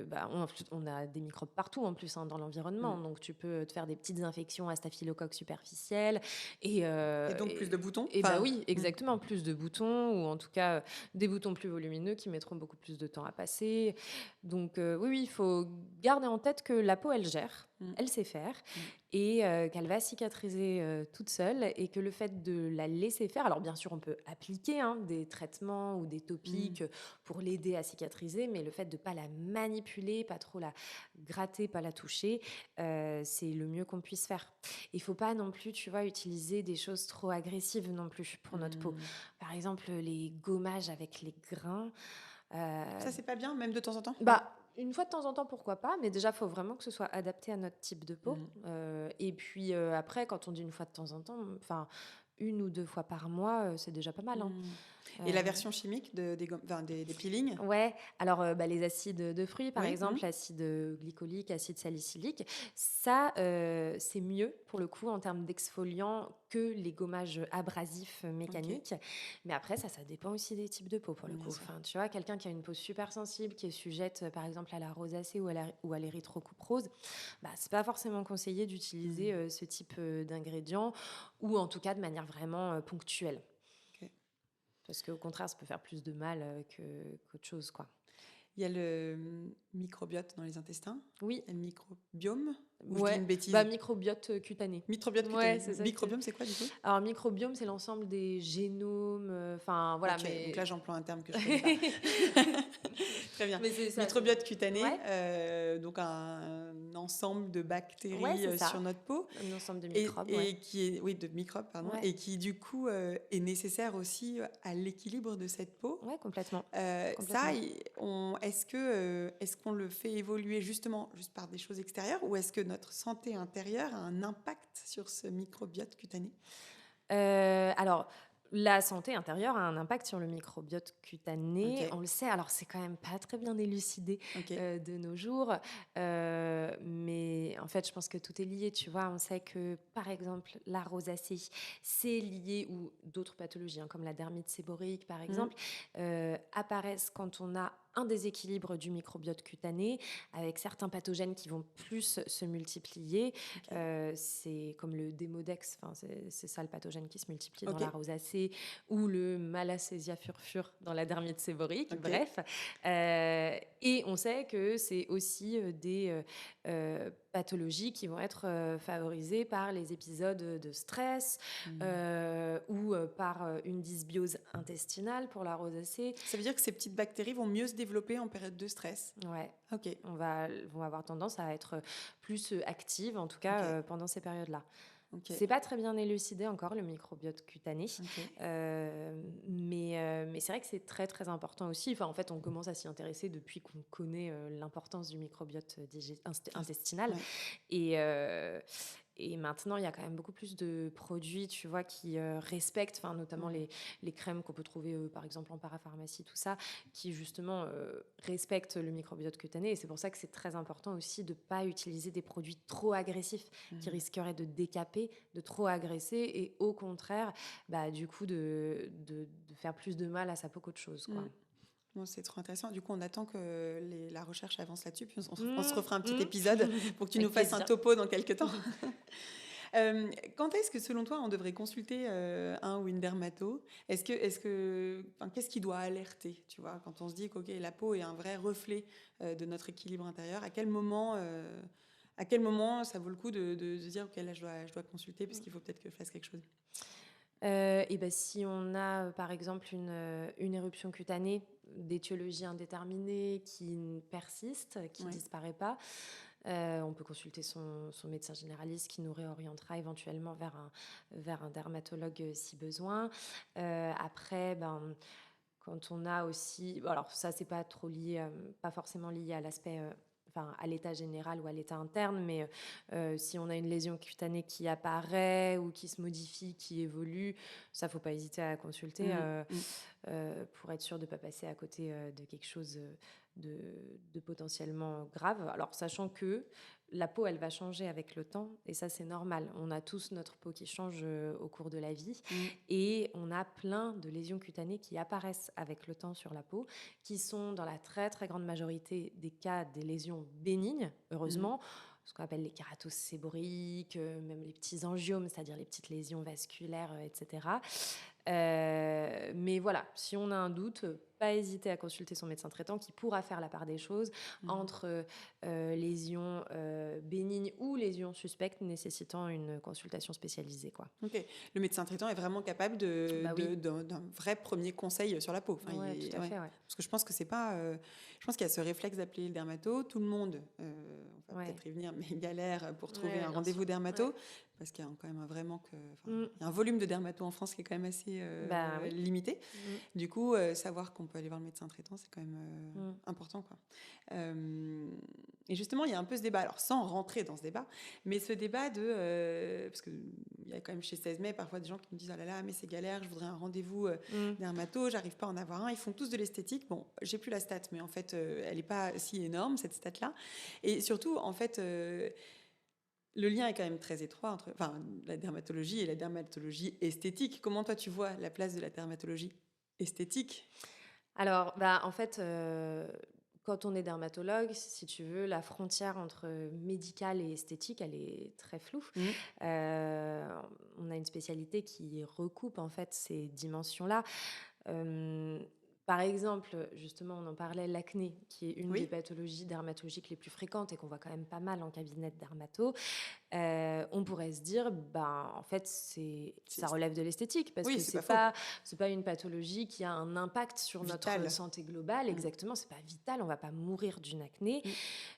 Bah, on a des microbes partout en plus hein, dans l'environnement, Mm. donc tu peux te faire des petites infections à staphylocoque superficielle et, Et donc, plus de boutons? bah Enfin, oui, exactement, plus de boutons ou en tout cas des boutons plus volumineux qui mettront beaucoup plus de temps à passer. Donc oui, oui, il faut garder en tête que la peau, elle gère. mm, Elle sait faire mm, et qu'elle va cicatriser toute seule et que le fait de la laisser faire, alors bien sûr on peut appliquer hein, des traitements ou des mm, topiques pour l'aider à cicatriser, mais le fait de ne pas la manipuler, pas trop la gratter, pas la toucher, c'est le mieux qu'on puisse faire. Il ne faut pas non plus, tu vois, utiliser des choses trop agressives non plus pour notre peau. mm. Par exemple, les gommages avec les grains. Ça, c'est pas bien, même de temps en temps? Bah, une fois de temps en temps, pourquoi pas, mais déjà, il faut vraiment que ce soit adapté à notre type de peau. Mm. Et puis après, quand on dit une fois de temps en temps, enfin, 1 ou 2 fois par mois, c'est déjà pas mal, hein. Mm. Et la Euh, version chimique enfin, des peelings? Ouais, alors bah, les acides de fruits, par Oui. Mm. exemple, l'acide glycolique, acide salicylique, ça, c'est mieux pour le coup en termes d'exfoliant que les gommages abrasifs Ok, mécaniques. Mais après, ça dépend aussi des types de peau pour le bien coup. sûr. Enfin, tu vois, quelqu'un qui a une peau super sensible, qui est sujette par exemple à la rosacée ou à l'érythrocuprose, bah, c'est pas forcément conseillé d'utiliser Mm. ce type d'ingrédients ou en tout cas de manière vraiment ponctuelle. Ok. Parce qu'au contraire, ça peut faire plus de mal qu'autre chose, quoi. Il y a le microbiote dans les intestins. Oui. Il y a le microbiome. Ou je dis Ouais, une bêtise. microbiote cutané. Microbiote Ouais, cutané. c'est ça. Microbiome, c'est quoi du coup? Alors, microbiome, c'est l'ensemble des génomes. Enfin, voilà, Ok, mais. donc là j'emploie un terme que je connais pas. Très bien. Mais c'est ça. Microbiote cutané, Ouais. donc un ensemble de Ouais, bactéries c'est ça. sur notre peau. Un ensemble de microbes, ouais. Qui est, oui, de microbes, pardon, Ouais. et qui du coup est nécessaire aussi à l'équilibre de cette peau. Ouais, complètement. Ça, est-ce qu'on le fait évoluer justement juste par des choses extérieures, ou est-ce que notre santé intérieure a un impact sur ce microbiote cutané? Alors, la santé intérieure a un impact sur le microbiote cutané. Ok. On le sait, alors c'est quand même pas très bien élucidé Ok. de nos jours. Mais en fait, je pense que tout est lié, tu vois. On sait que, par exemple, la rosacée, c'est lié, ou d'autres pathologies, hein, comme la dermite séborique, par exemple, apparaissent quand on a un déséquilibre du microbiote cutané, avec certains pathogènes qui vont plus se multiplier. Ok. C'est comme le démodex, c'est ça le pathogène qui se multiplie dans Ok. la rosacée, ou le Malassezia furfur dans la dermite séborique, Ok. bref. Et on sait que c'est aussi des pathologies qui vont être favorisées par les épisodes de stress ou par une dysbiose intestinale pour la rosacée. Ça veut dire que ces petites bactéries vont mieux se développer en période de stress. Ouais. Ok. Vont avoir tendance à être plus actives, en tout cas Ok. pendant ces périodes-là. Ok. C'est pas très bien élucidé encore, le microbiote cutané, Ok. mais c'est vrai que c'est très très important aussi. Enfin, en fait, on commence à s'y intéresser depuis qu'on connaît l'importance du microbiote intestinal. Ouais. Et maintenant, il y a quand même beaucoup plus de produits, tu vois, qui respectent, enfin, notamment les crèmes qu'on peut trouver, par exemple, en parapharmacie, tout ça, qui justement respectent le microbiote cutané. Et c'est pour ça que c'est très important aussi de ne pas utiliser des produits trop agressifs qui risqueraient de décaper, de trop agresser, et au contraire, bah, du coup, de faire plus de mal à sa peau qu'autre chose, quoi. Bon, c'est trop intéressant. Du coup, on attend que la recherche avance là-dessus, puis on se refera un petit épisode pour que tu Avec nous fasses plaisir. un topo dans quelques temps. Quand est-ce que, selon toi, on devrait consulter un ou une dermato? Qu'est-ce qui doit alerter, tu vois, quand on se dit que la peau est un vrai reflet de notre équilibre intérieur? À quel moment ça vaut le coup de se dire, ok, là, je dois consulter parce qu'il faut peut-être que je fasse quelque chose? Et ben, si on a par exemple une éruption cutanée d'étiologie indéterminée qui persiste, qui ne Ouais. disparaît pas, on peut consulter son médecin généraliste qui nous réorientera éventuellement vers un dermatologue si besoin. Après, ben, quand on a aussi... Alors ça, c'est pas trop lié, pas forcément lié à l'aspect... Enfin, à l'état général ou à l'état interne, mais si on a une lésion cutanée qui apparaît ou qui se modifie, qui évolue, ça, faut pas hésiter à consulter pour être sûr de ne pas passer à côté de quelque chose de potentiellement grave. Alors, sachant que la peau, elle va changer avec le temps, et ça, c'est normal. On a tous notre peau qui change au cours de la vie, et on a plein de lésions cutanées qui apparaissent avec le temps sur la peau, qui sont dans la très, très grande majorité des cas des lésions bénignes, heureusement, ce qu'on appelle les kératoses séboriques, même les petits angiomes, c'est-à-dire les petites lésions vasculaires, etc. Mais voilà, si on a un doute, pas hésiter à consulter son médecin traitant qui pourra faire la part des choses entre lésions bénignes ou lésions suspectes nécessitant une consultation spécialisée, quoi. Ok. Le médecin traitant est vraiment capable Bah oui. d'un vrai premier conseil sur la peau. Enfin, Ouais, tout à fait, ouais. Parce que je pense que c'est pas. Je pense qu'il y a ce réflexe d'appeler le dermato. Tout le monde, on va peut-être y venir, mais galère pour trouver un rendez-vous dermato. Ouais. Parce qu'il y a quand même un vraiment que. Il y a un volume de dermato en France qui est quand même assez Oui. limité. Du coup, savoir qu'on peut aller voir le médecin traitant, c'est quand même important, quoi. Et justement, il y a un peu ce débat, alors sans rentrer dans ce débat, mais ce débat de... parce qu'il y a quand même chez 16 mai parfois des gens qui me disent « Oh là là, mais c'est galère, je voudrais un rendez-vous dermato, j'arrive pas à en avoir un. » Ils font tous de l'esthétique. Bon, j'ai plus la stat, mais en fait, elle n'est pas si énorme, cette stat-là. Et surtout, en fait... le lien est quand même très étroit entre la dermatologie et la dermatologie esthétique. Comment toi tu vois la place de la dermatologie esthétique? Alors, bah, en fait, quand on est dermatologue, si tu veux, la frontière entre médical et esthétique, elle est très floue. On a une spécialité qui recoupe en fait ces dimensions-là. Par exemple, justement, on en parlait, l'acné, qui est une des Oui, pathologies dermatologiques les plus fréquentes et qu'on voit quand même pas mal en cabinet de dermato. On pourrait se dire, ben, en fait, ça c'est- relève de l'esthétique parce oui, que c'est pas faux. c'est pas une pathologie qui a un impact sur notre Vital. santé globale. Mm, Exactement, c'est pas vital, on va pas mourir d'une acné.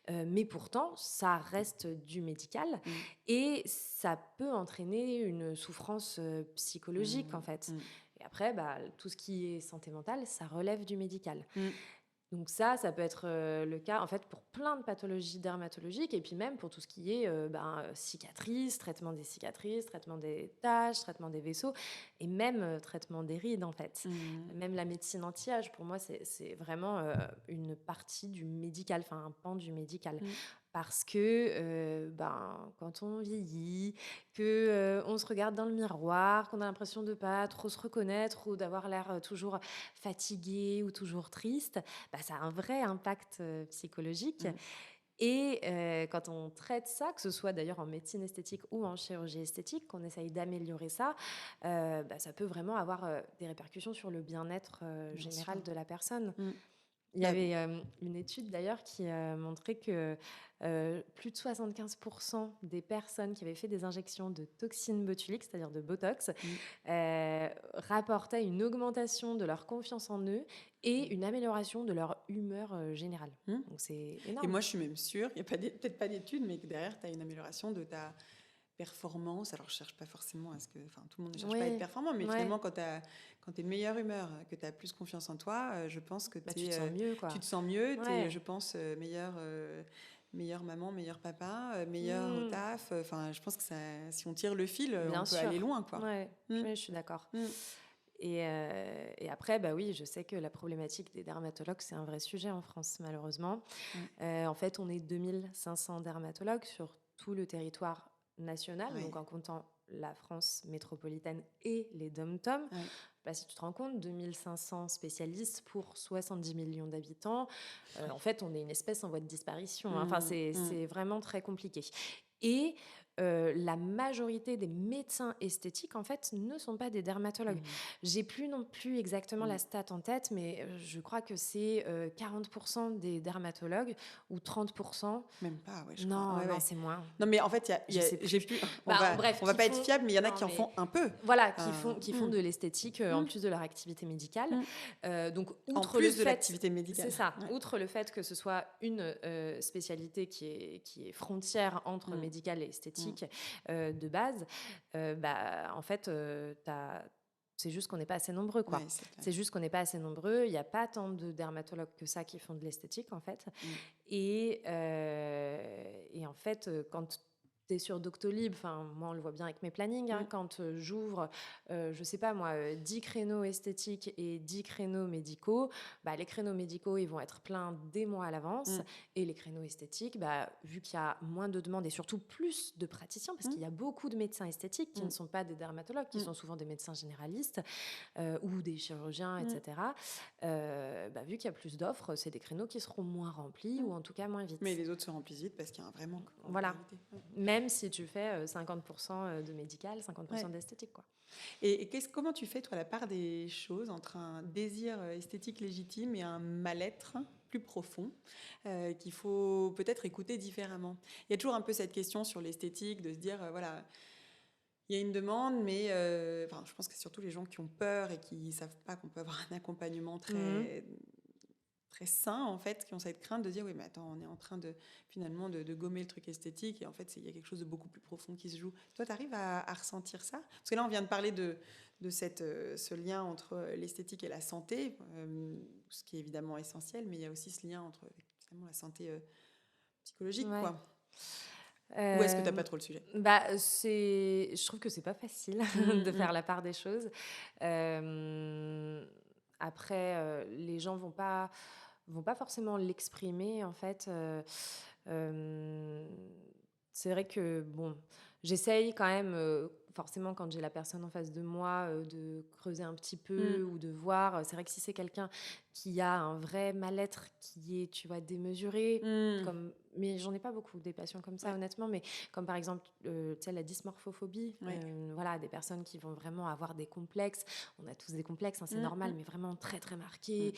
mm, Mais pourtant, ça reste du médical mm, et ça peut entraîner une souffrance psychologique, en mm, fait. mm, Et après, bah, tout ce qui est santé mentale, ça relève du médical. mm. Donc ça peut être le cas en fait pour plein de pathologies dermatologiques et puis même pour tout ce qui est cicatrices, traitement des cicatrices, traitement des taches, traitement des vaisseaux et même traitement des rides en fait. Mm. Même la médecine anti-âge, pour moi, c'est vraiment une partie du médical, enfin un pan du médical. Mm. Parce que quand on vieillit, que on se regarde dans le miroir, qu'on a l'impression de pas trop se reconnaître ou d'avoir l'air toujours fatigué ou toujours triste, bah, ça a un vrai impact psychologique. Mm. Et quand on traite ça, que ce soit d'ailleurs en médecine esthétique ou en chirurgie esthétique, qu'on essaye d'améliorer ça, ça peut vraiment avoir des répercussions sur le bien-être Bien sûr. général de la personne. Mm. Il y Bah, avait une étude d'ailleurs qui montrait que plus de 75% des personnes qui avaient fait des injections de toxines botuliques, c'est-à-dire de Botox, mm, rapportaient une augmentation de leur confiance en eux mm, et une amélioration de leur humeur générale. mm. Donc c'est Et énorme. moi, je suis même sûre, il n'y a peut-être pas d'études, mais que derrière, tu as une amélioration de ta performance. Alors, je cherche pas forcément à ce que. Enfin, tout le monde ne cherche pas à être Oui, performant, mais ouais. finalement, quand tu es de meilleure humeur, que tu as plus confiance en toi, je pense que Bah, tu te sens mieux, tu quoi. te sens mieux, tu es, Ouais. je pense, meilleure maman, meilleur papa, meilleur au Mm, taf. Enfin, je pense que ça, si on tire le fil, on bien peut aller sûr. loin, quoi. Ouais, Mm, je suis d'accord. mm. Et après, bah oui, je sais que la problématique des dermatologues, c'est un vrai sujet en France, malheureusement. Ouais, En fait, on est 2500 dermatologues sur tout le territoire national, ouais, donc en comptant la France métropolitaine et les DOM-TOM. ouais. Bah, si tu te rends compte, 2500 spécialistes pour 70 millions d'habitants, en fait, on est une espèce en voie de disparition, hein. Enfin, Mm, mm, c'est vraiment très compliqué. Et la majorité des médecins esthétiques, en fait, ne sont pas des dermatologues. mm, J'ai plus non plus exactement la mm. stat en tête, mais je crois que c'est 40% des dermatologues ou 30%. Même pas, ouais, je crois. Non, Ouais, non, ouais. c'est moins. Non, mais en fait, Je sais j'ai plus. plus. Bah, bref, On va qui pas être font. fiable, mais il y en a Non, qui en mais font un peu. voilà, Enfin, qui font de l'esthétique en mm, plus de leur activité médicale. mm. Donc, En outre le plus de fait, l'activité c'est médicale. ça, Ouais. outre le fait que ce soit une spécialité qui est frontière entre Mm, médical et mm. esthétique de base, en fait, c'est juste qu'on n'est pas assez nombreux, Ouais, quoi. c'est clair. C'est juste qu'on n'est pas assez nombreux. Il n'y a pas tant de dermatologues que ça qui font de l'esthétique, en fait. Mm, Et en fait, quand tu es sur Doctolib, enfin, moi, on le voit bien avec mes plannings, hein, mm, quand j'ouvre, je sais pas moi, 10 créneaux esthétiques et 10 créneaux médicaux, bah, les créneaux médicaux, ils vont être pleins des mois à l'avance. mm, Et les créneaux esthétiques, bah, vu qu'il y a moins de demandes et surtout plus de praticiens, parce mm, qu'il y a beaucoup de médecins esthétiques qui ne mm, sont pas des dermatologues, qui mm, sont souvent des médecins généralistes ou des chirurgiens, mm, etc. Vu qu'il y a plus d'offres, c'est des créneaux qui seront moins remplis mm. ou en tout cas moins Mais vite. les autres se remplissent vite parce qu'il y a un vrai manque, quoi, en Voilà. réalité. Ouais. Même si tu fais 50% de médical, 50% Ouais. d'esthétique, quoi. Et comment tu fais, toi, la part des choses entre un désir esthétique légitime et un mal-être plus profond qu'il faut peut-être écouter différemment? Il y a toujours un peu cette question sur l'esthétique, de se dire, voilà, il y a une demande, mais enfin, je pense que c'est surtout les gens qui ont peur et qui ne savent pas qu'on peut avoir un accompagnement Mhm. très, très sain, en fait, qui ont cette crainte de dire, oui, mais attends, on est en train de finalement de gommer le truc esthétique, et en fait, il y a quelque chose de beaucoup plus profond qui se joue. Toi, tu arrives à ressentir ça? Parce que là, on vient de parler de ce lien entre l'esthétique et la santé, ce qui est évidemment essentiel, mais il y a aussi ce lien entre finalement, la santé psychologique, Ouais. quoi. Ou est-ce que tu n'as Euh, pas trop le sujet? je trouve que c'est pas facile de Mm, faire la part des choses. Euh, Après, les gens vont pas forcément l'exprimer en fait. Euh, c'est vrai que bon, j'essaye quand même. forcément, quand j'ai la personne en face de moi, de creuser un petit peu ou de voir. C'est vrai que si c'est quelqu'un qui a un vrai mal-être qui est, tu vois, démesuré, mais j'en ai pas beaucoup des patients comme ça, honnêtement, mais comme par exemple, tu sais, la dysmorphophobie, voilà, des personnes qui vont vraiment avoir des complexes. On a tous des complexes, hein, c'est normal, mais vraiment très, très marqués,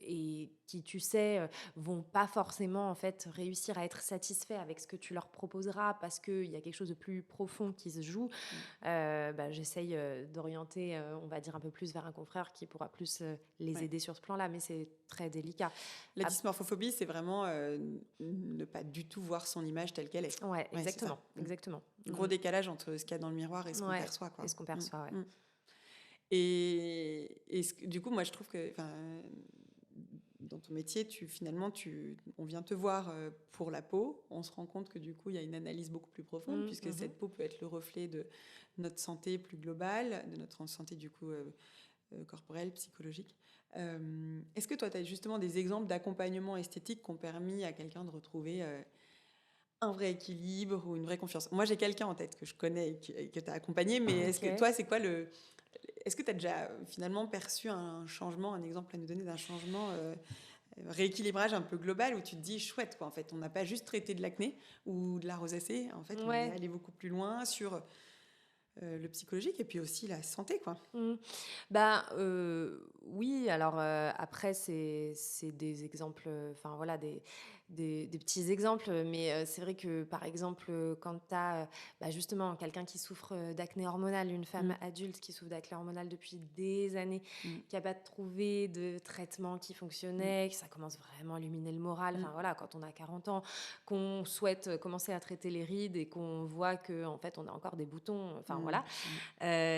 et qui, tu sais, vont pas forcément, en fait, réussir à être satisfaits avec ce que tu leur proposeras parce qu'il y a quelque chose de plus profond qui se joue. J'essaye d'orienter, on va dire, un peu plus vers un confrère qui pourra plus les aider sur ce plan-là, mais c'est très délicat. La dysmorphophobie, c'est vraiment ne pas du tout voir son image telle qu'elle est. Ouais, exactement, exactement. Gros décalage entre ce qu'il y a dans le miroir et ce qu'on perçoit, quoi. Et ce qu'on perçoit, Et du coup, moi, je trouve que dans ton métier, on vient te voir pour la peau. On se rend compte que du coup, il y a une analyse beaucoup plus profonde, puisque cette peau peut être le reflet de notre santé plus globale, de notre santé du coup corporelle, psychologique. Est-ce que toi, tu as justement des exemples d'accompagnement esthétique qui ont permis à quelqu'un de retrouver un vrai équilibre ou une vraie confiance? Moi, j'ai quelqu'un en tête que je connais et que tu as accompagné, mais est-ce que toi, c'est quoi Est-ce que tu as déjà finalement perçu un changement, un exemple à nous donner d'un changement, rééquilibrage un peu global où tu te dis chouette, quoi, en fait, on n'a pas juste traité de l'acné ou de la rosacée, en fait, on est allé beaucoup plus loin sur le psychologique et puis aussi la santé, quoi. Oui, alors après, c'est des exemples, enfin voilà, des petits exemples, mais c'est vrai que par exemple, quand tu as justement quelqu'un qui souffre d'acné hormonal, une femme adulte qui souffre d'acné hormonal depuis des années, qui n'a pas trouvé de traitement qui fonctionnait, que ça commence vraiment à illuminer le moral, enfin voilà, quand on a 40 ans, qu'on souhaite commencer à traiter les rides et qu'on voit qu'en fait on a encore des boutons, enfin voilà,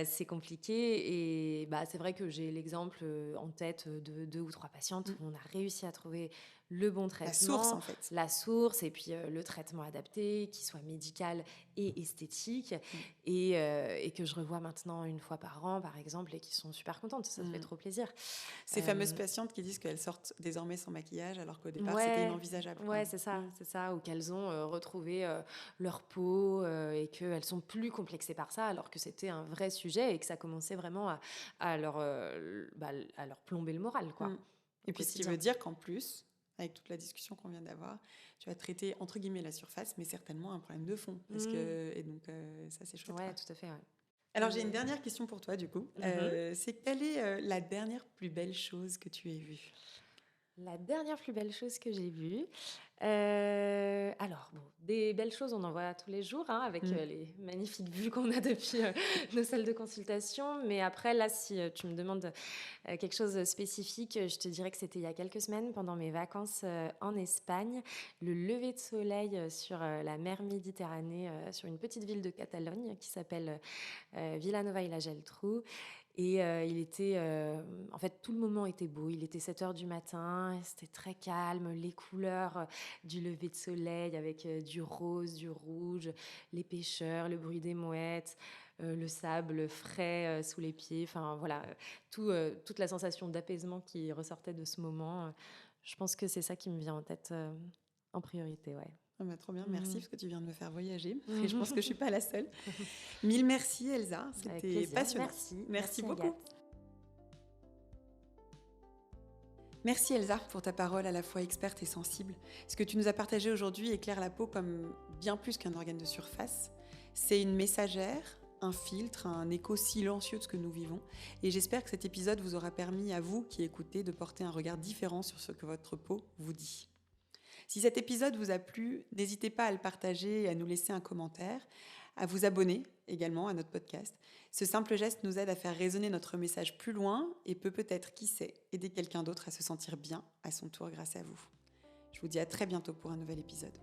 c'est compliqué. Et c'est vrai que j'ai l'exemple en tête de 2 ou 3 patientes où on a réussi à trouver le bon traitement. La source, en fait. La source, et puis le traitement adapté, qui soit médical et esthétique, et que je revois maintenant 1 fois par an, par exemple, et qui sont super contentes. Ça fait trop plaisir. Ces fameuses patientes qui disent qu'elles sortent désormais sans maquillage, alors qu'au départ, c'était inenvisageable. Ouais, c'est ça. Ou qu'elles ont retrouvé leur peau et qu'elles sont plus complexées par ça, alors que c'était un vrai sujet et que ça commençait vraiment à leur plomber le moral, quoi. Et puis, ce qui veut dire qu'en plus, avec toute la discussion qu'on vient d'avoir, tu vas traiter, entre guillemets, la surface, mais certainement un problème de fond. Et donc, ça, c'est chouette. Ouais, tout à fait, ouais. Alors, j'ai une dernière question pour toi, du coup. C'est quelle est la dernière plus belle chose que tu aies vue? La dernière plus belle chose que j'ai vue. Alors, bon, des belles choses, on en voit tous les jours, hein, avec les magnifiques vues qu'on a depuis nos salles de consultation. Mais après, là, si tu me demandes quelque chose de spécifique, je te dirais que c'était il y a quelques semaines, pendant mes vacances en Espagne, le lever de soleil sur la mer Méditerranée, sur une petite ville de Catalogne qui s'appelle Vilanova i la Geltrú. Et il était, en fait, tout le moment était beau. Il était 7h du matin, c'était très calme, les couleurs du lever de soleil avec du rose, du rouge, les pêcheurs, le bruit des mouettes, le sable frais sous les pieds. Enfin, voilà, toute la sensation d'apaisement qui ressortait de ce moment. Je pense que c'est ça qui me vient en tête en priorité, ouais. Trop bien, merci, parce que tu viens de me faire voyager. Et je pense que je ne suis pas la seule. Mille merci, Elsa. C'était passionnant. Merci beaucoup. Agathe. Merci, Elsa, pour ta parole à la fois experte et sensible. Ce que tu nous as partagé aujourd'hui éclaire la peau comme bien plus qu'un organe de surface. C'est une messagère, un filtre, un écho silencieux de ce que nous vivons. Et j'espère que cet épisode vous aura permis à vous qui écoutez de porter un regard différent sur ce que votre peau vous dit. Si cet épisode vous a plu, n'hésitez pas à le partager et à nous laisser un commentaire, à vous abonner également à notre podcast. Ce simple geste nous aide à faire résonner notre message plus loin et peut-être, qui sait, aider quelqu'un d'autre à se sentir bien à son tour grâce à vous. Je vous dis à très bientôt pour un nouvel épisode.